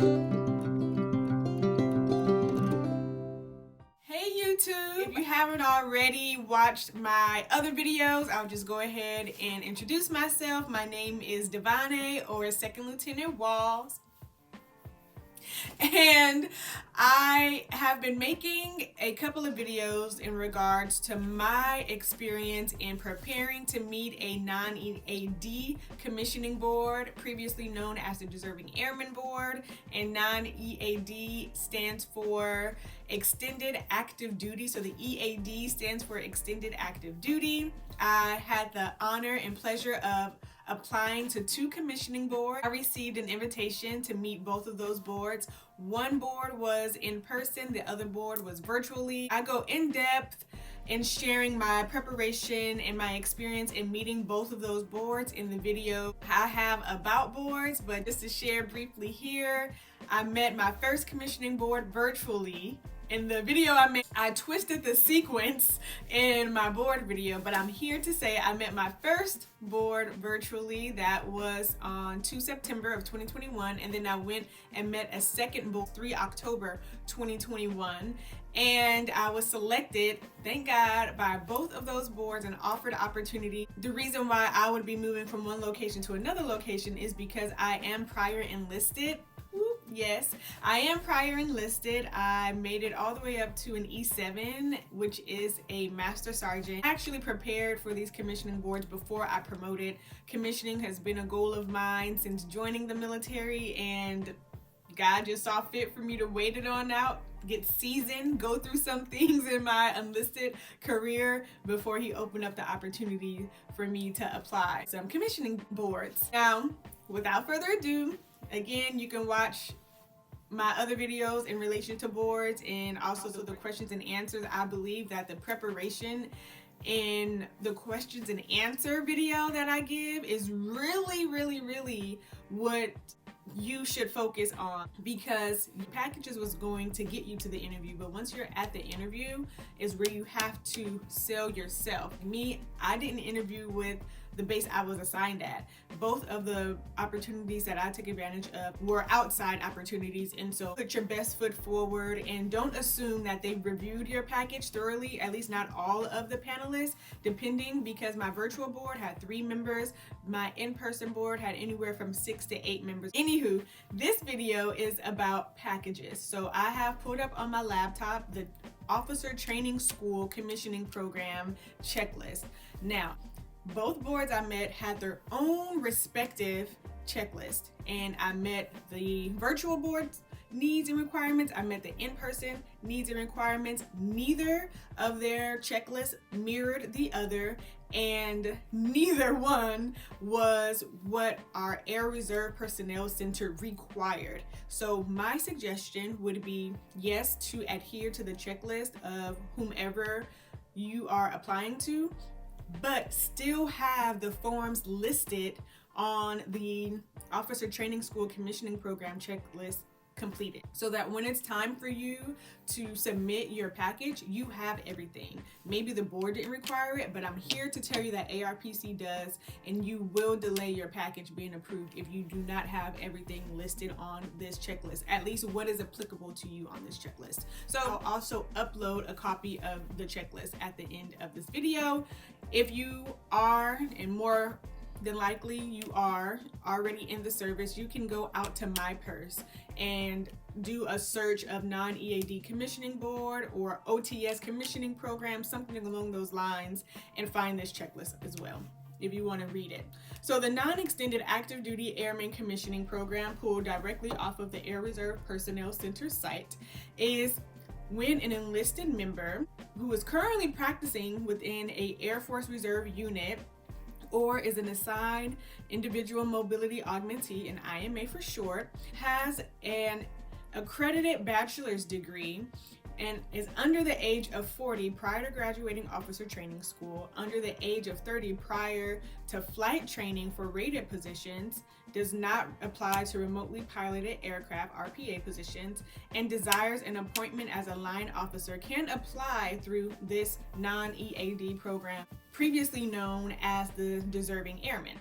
Hey YouTube! If you haven't already watched my other videos, I'll just go ahead and introduce myself. My name is Davone'a, or Second Lieutenant Walls. And I have been making a couple of videos in regards to my experience in preparing to meet a non-EAD commissioning board, previously known as the Deserving Airman Board. And non-EAD stands for Extended Active Duty. So the EAD stands for Extended Active Duty. I had the honor and pleasure of applying to 2 commissioning boards. I received an invitation to meet both of those boards. One board was in person, the other board was virtually. I go in depth in sharing my preparation and my experience in meeting both of those boards in the video I have about boards, but just to share briefly here, I met my first commissioning board virtually. In the video I made, I twisted the sequence in my board video, but I'm here to say I met my first board virtually. That was on 2 September of 2021, and then I went and met a second board 3 October 2021, and I was selected, thank God, by both of those boards and offered opportunity. The reason why I would be moving from one location to another location is because I am prior enlisted. Yes, I am prior enlisted. I made it all the way up to an E-7, which is a master sergeant. I actually prepared for these commissioning boards before I promoted. Commissioning has been a goal of mine since joining the military, and God just saw fit for me to wait it on out, get seasoned, go through some things in my enlisted career before he opened up the opportunity for me to apply some commissioning boards. Now, without further ado, again, you can watch my other videos in relation to boards and also the questions and answers. I believe that the preparation in the questions and answer video that I give is really what you should focus on, because packages was going to get you to the interview, but once you're at the interview is where you have to sell yourself. Me, I didn't interview with the base I was assigned at. Both of the opportunities that I took advantage of were outside opportunities, and so put your best foot forward and don't assume that they've reviewed your package thoroughly, at least not all of the panelists, depending, because my virtual board had 3 members, my in-person board had anywhere from 6 to 8 members. Anywho, this video is about packages. So I have pulled up on my laptop the Officer Training School Commissioning Program checklist. Now, both boards I met had their own respective checklist, and I met the virtual board's needs and requirements, I met the in-person needs and requirements. Neither of their checklists mirrored the other, and neither one was what our Air Reserve Personnel Center required. So my suggestion would be, yes, to adhere to the checklist of whomever you are applying to, but still have the forms listed on the Officer Training School Commissioning Program checklist completed, so that when it's time for you to submit your package, you have everything. Maybe the board didn't require it, but I'm here to tell you that ARPC does, and you will delay your package being approved if you do not have everything listed on this checklist, at least what is applicable to you on this checklist. So I'll also upload a copy of the checklist at the end of this video. If you are, and more than likely you are already in the service, you can go out to My Purse and do a search of non-EAD commissioning board or OTS commissioning program, something along those lines, and find this checklist as well if you want to read it. So the non-extended active duty airman commissioning program, pulled directly off of the Air Reserve Personnel Center site, is when an enlisted member who is currently practicing within a Air Force Reserve unit or is an assigned individual mobility augmentee, an IMA for short, has an accredited bachelor's degree and is under the age of 40 prior to graduating officer training school, under the age of 30 prior to flight training for rated positions, does not apply to remotely piloted aircraft RPA positions, and desires an appointment as a line officer, can apply through this non-EAD program, previously known as the Deserving Airman.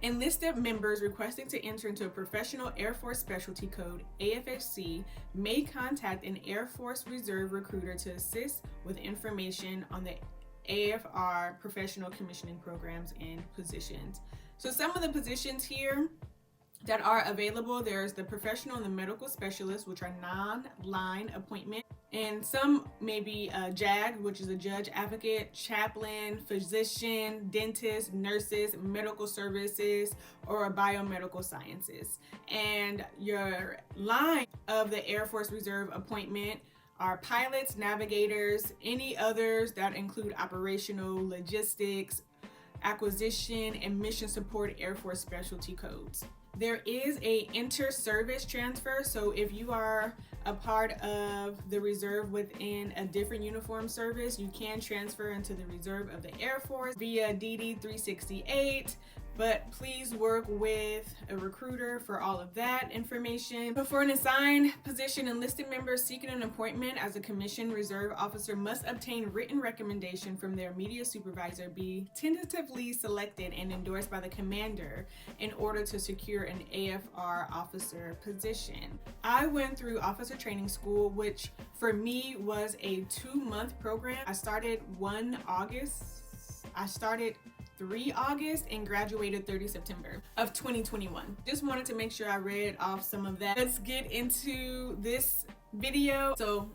Enlisted members requesting to enter into a professional Air Force specialty code, AFSC, may contact an Air Force Reserve recruiter to assist with information on the AFR professional commissioning programs and positions. So some of the positions here that are available, there's the professional and the medical specialist, which are non-line appointment. And some may be JAG, which is a judge advocate, chaplain, physician, dentist, nurses, medical services, or biomedical sciences. And your line of the Air Force Reserve appointment are pilots, navigators, any others that include operational, logistics, acquisition, and mission support Air Force specialty codes. There is a inter-service transfer, so if you are a part of the reserve within a different uniform service, you can transfer into the reserve of the Air Force via DD 368, but please work with a recruiter for all of that information. But for an assigned position, enlisted members seeking an appointment as a commissioned reserve officer must obtain written recommendation from their immediate supervisor, be tentatively selected and endorsed by the commander in order to secure an AFR officer position. I went through officer training school, which for me was a 2-month program. I started 3 August and graduated 30 September of 2021. Just wanted to make sure I read off some of that. Let's get into this video. So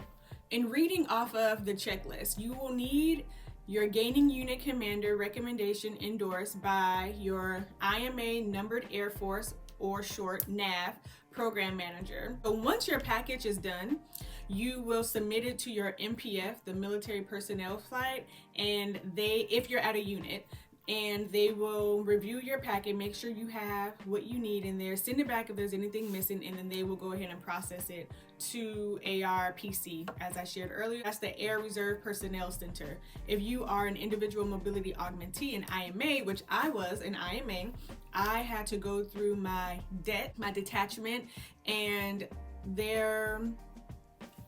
in reading off of the checklist, you will need your gaining unit commander recommendation endorsed by your IMA numbered Air Force, or short NAV, program manager. So once your package is done, you will submit it to your MPF, the military personnel flight, and if you're at a unit, and they will review your packet, make sure you have what you need in there, send it back if there's anything missing, and then they will go ahead and process it to ARPC, as I shared earlier. That's the Air Reserve Personnel Center. If you are an individual mobility augmentee, an IMA, which I was an IMA, I had to go through my detachment, and their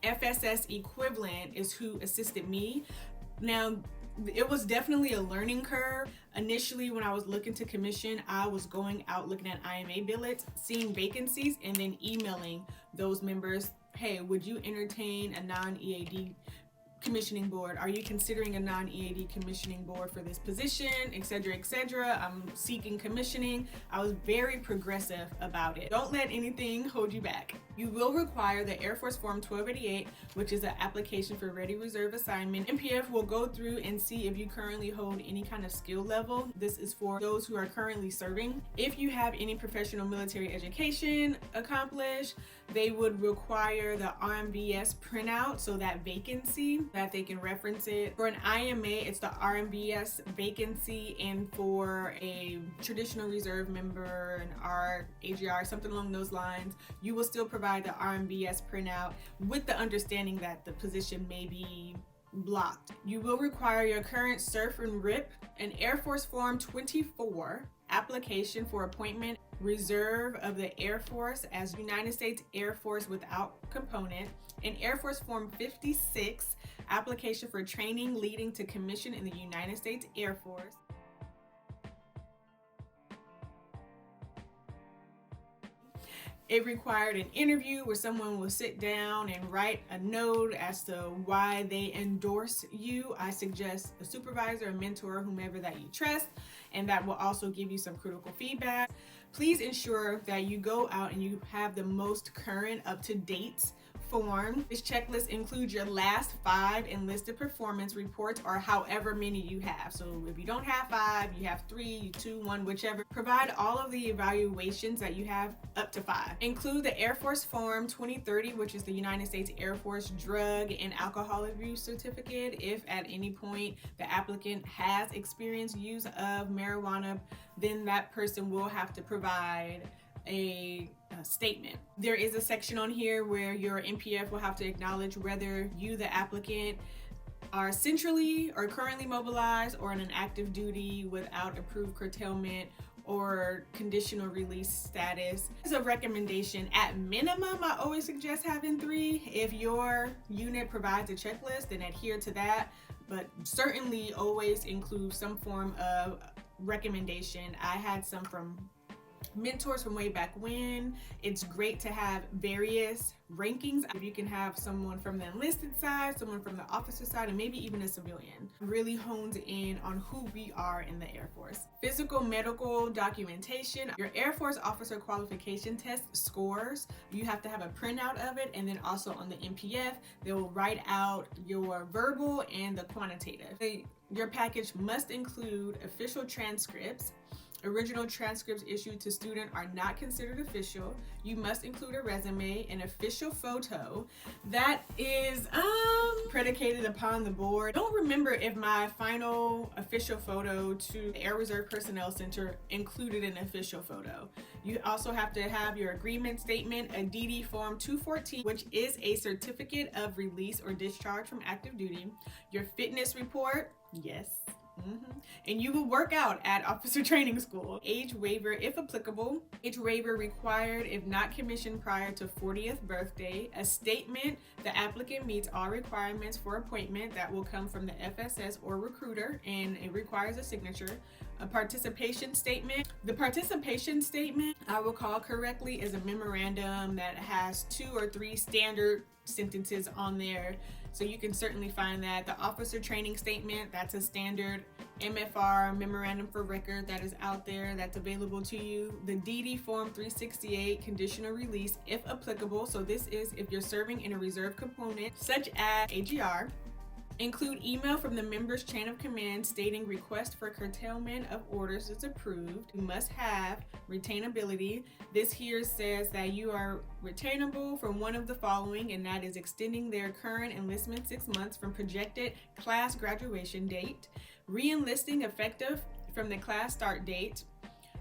FSS equivalent is who assisted me. Now, it was definitely a learning curve. Initially, when I was looking to commission, I was going out looking at IMA billets, seeing vacancies, and then emailing those members, hey, would you entertain a non-EAD commissioning board? Are you considering a non-EAD commissioning board for this position, etc., etc.? I'm seeking commissioning. I was very progressive about it. Don't let anything hold you back. You will require the Air Force Form 1288, which is an application for Ready Reserve assignment. MPF will go through and see if you currently hold any kind of skill level. This is for those who are currently serving. If you have any professional military education accomplished, they would require the RMVS printout, so that vacancy, that they can reference it. For an IMA, it's the RMVS vacancy, and for a traditional reserve member, an AGR, something along those lines, you will still provide the RMVS printout with the understanding that the position may be blocked. You will require your current CERF and RIP, an Air Force Form 24 application for appointment reserve of the Air Force as United States Air Force without component, an Air Force Form 56 application for training leading to commission in the United States Air Force. It required an interview where someone will sit down and write a note as to why they endorse you. I suggest a supervisor, a mentor, whomever that you trust, and that will also give you some critical feedback. Please ensure that you go out and you have the most current, up-to-date form. This checklist includes your last 5 enlisted performance reports, or however many you have. So if you don't have 5, you have 3, 2, 1, whichever. Provide all of the evaluations that you have up to 5. Include the Air Force Form 2030, which is the United States Air Force Drug and Alcohol Abuse Certificate. If at any point the applicant has experienced use of marijuana, then that person will have to provide a statement. There is a section on here where your MPF will have to acknowledge whether you, the applicant, are centrally or currently mobilized or in an active duty without approved curtailment or conditional release status. As a recommendation, at minimum, I always suggest having 3. If your unit provides a checklist, then adhere to that, but certainly always include some form of recommendation. I had some from mentors from way back when. It's great to have various rankings. If you can have someone from the enlisted side, someone from the officer side, and maybe even a civilian, really hones in on who we are in the Air Force. Physical medical documentation, your Air Force officer qualification test scores, you have to have a printout of it, and then also on the MPF, they will write out your verbal and the quantitative. Your package must include official transcripts. Original transcripts issued to student are not considered official. You must include a resume, an official photo that is predicated upon the board. I don't remember if my final official photo to the Air Reserve Personnel Center included an official photo. You also have to have your agreement statement, a DD Form 214, which is a certificate of release or discharge from active duty, your fitness report, yes. And you will work out at officer training school. Age waiver if applicable. Age waiver required if not commissioned prior to 40th birthday. A statement the applicant meets all requirements for appointment that will come from the FSS or recruiter, and it requires a signature. A participation statement. The participation statement, I will recall correctly, is a memorandum that has 2 or 3 standard sentences on there. So you can certainly find that. The officer training statement, that's a standard MFR, memorandum for record, that is out there, that's available to you. The DD Form 368, conditional release if applicable. So this is if you're serving in a reserve component such as AGR. Include email from the member's chain of command stating request for curtailment of orders is approved. You must have retainability. This here says that you are retainable from one of the following, and that is extending their current enlistment 6 months from projected class graduation date, re-enlisting effective from the class start date.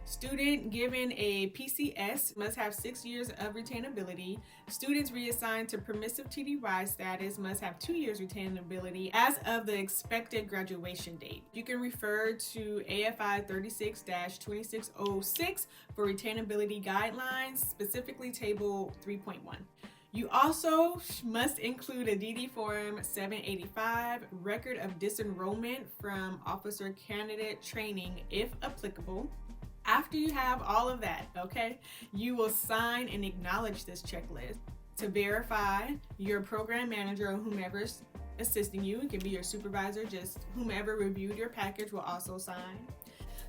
Student given a PCS must have 6 years of retainability. Students reassigned to permissive TDY status must have 2 years retainability as of the expected graduation date. You can refer to AFI 36-2606 for retainability guidelines, specifically table 3.1. You also must include a DD Form 785, record of disenrollment from officer candidate training if applicable. After you have all of that, okay, you will sign and acknowledge this checklist. To verify, your program manager or whomever's assisting you, it can be your supervisor, just whomever reviewed your package will also sign.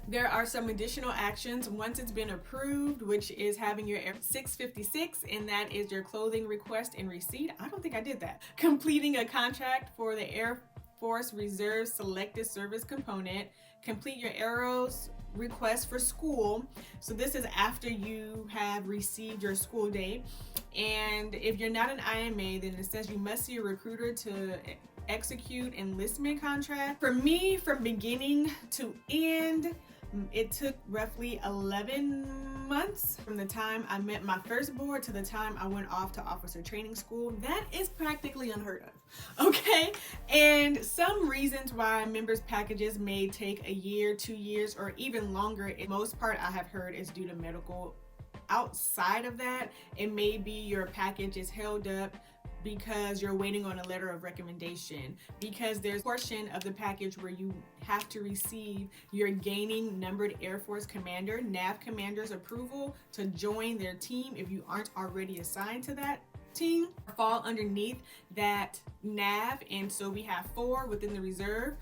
There are some additional actions once it's been approved, which is having your 656, and that is your clothing request and receipt. I don't think I did that. Completing a contract for the Air Force Reserve Selected Service Component. Complete your arrows request for school. So this is after you have received your school date. And if you're not an IMA, then it says you must see a recruiter to execute enlistment contract. For me, from beginning to end, it took roughly 11 months from the time I met my first board to the time I went off to officer training school. That is practically unheard of, okay? And some reasons why members' packages may take a year, 2 years, or even longer, in most part I have heard is due to medical. Outside of that, it may be your package is held up because you're waiting on a letter of recommendation, because there's a portion of the package where you have to receive your gaining numbered Air Force commander, NAV commander's approval to join their team if you aren't already assigned to that team, fall underneath that NAV. And so we have 4 within the reserve,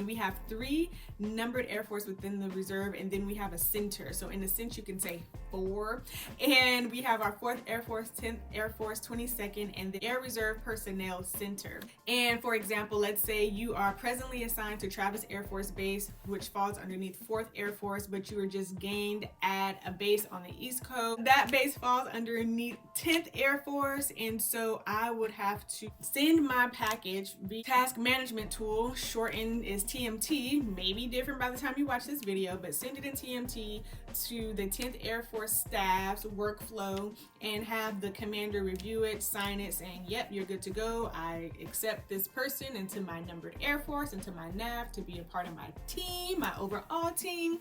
we have 3 numbered Air Force within the reserve, and then we have a center. So in a sense you can say 4, and we have our 4th Air Force, 10th Air Force, 22nd, and the Air Reserve Personnel Center. And for example, let's say you are presently assigned to Travis Air Force Base, which falls underneath 4th Air Force, but you were just gained at a base on the East Coast. That base falls underneath 10th Air Force, and so I would have to send my package via task management tool, shortened is TMT, maybe different by the time you watch this video, but send it in TMT to the 10th Air Force staff's workflow and have the commander review it, sign it, saying, yep, you're good to go. I accept this person into my numbered Air Force, into my NAV to be a part of my team, my overall team.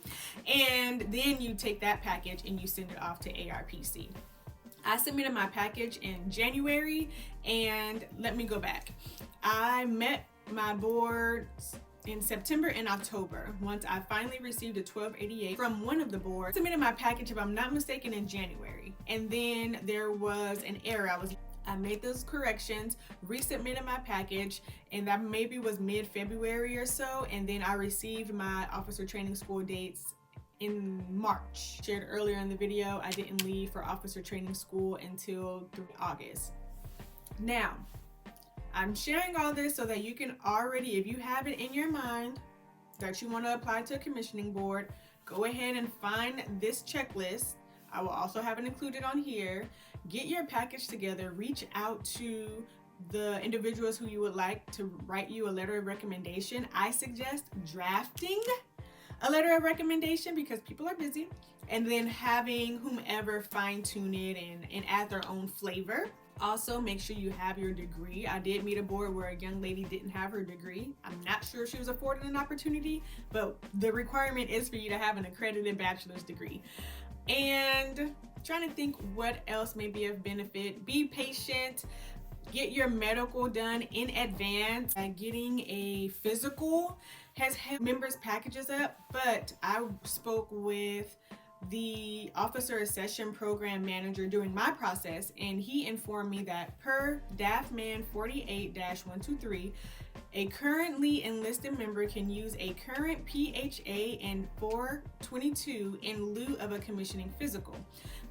And then you take that package and you send it off to ARPC. I submitted my package in January, and let me go back. I met my board in September and October, once I finally received a 1288 from one of the boards. I submitted my package, if I'm not mistaken, in January. And then there was an error. I made those corrections, resubmitted my package, and that maybe was mid-February or so. And then I received my officer training school dates in March. Shared earlier in the video, I didn't leave for officer training school until August. Now, I'm sharing all this so that you can already, if you have it in your mind that you want to apply to a commissioning board, go ahead and find this checklist. I will also have it included on here. Get your package together, reach out to the individuals who you would like to write you a letter of recommendation. I suggest drafting a letter of recommendation because people are busy, and then having whomever fine-tune it and add their own flavor. Also, make sure you have your degree. I did meet a board where a young lady didn't have her degree. I'm not sure if she was afforded an opportunity, but the requirement is for you to have an accredited bachelor's degree. And trying to think what else may be of benefit. Be patient. Get your medical done in advance. Getting a physical has held members' packages up, but I spoke with the officer accession program manager during my process, and he informed me that per DAFMAN 48-123, a currently enlisted member can use a current PHA and 422 in lieu of a commissioning physical.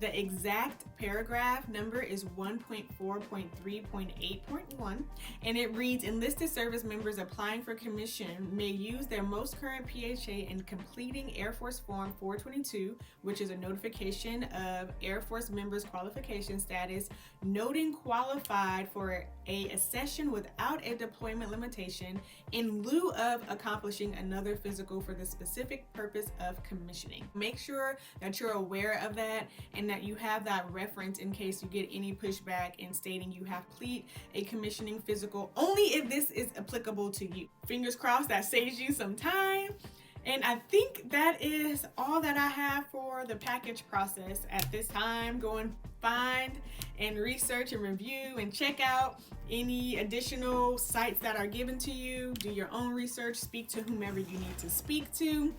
The exact paragraph number is 1.4.3.8.1, and it reads, enlisted service members applying for commission may use their most current PHA in completing Air Force Form 422, which is a notification of Air Force members' qualification status, noting qualified for a accession without a deployment limitation in lieu of accomplishing another physical for the specific purpose of commissioning. Make sure that you're aware of that and that you have that reference in case you get any pushback in stating you have complete a commissioning physical only if this is applicable to you. Fingers crossed that saves you some time. And I think that is all that I have for the package process at this time. Go and find and research and review and check out any additional sites that are given to you. Do your own research, speak to whomever you need to speak to,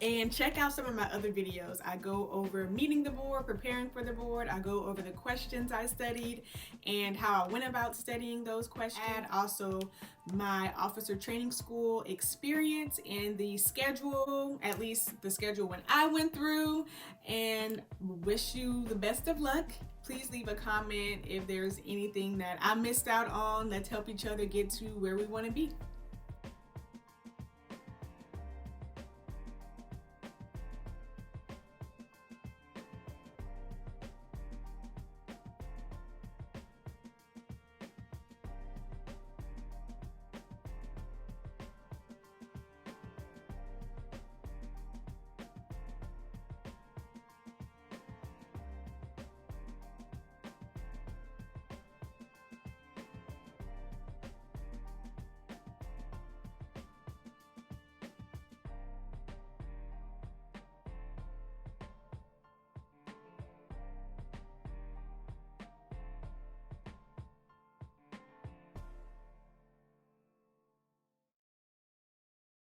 and check out some of my other videos. I go over meeting the board, preparing for the board. I go over the questions I studied and how I went about studying those questions. And also my officer training school experience and the schedule, at least the schedule when I went through, and wish you the best of luck. Please leave a comment if there's anything that I missed out on. Let's help each other get to where we want to be.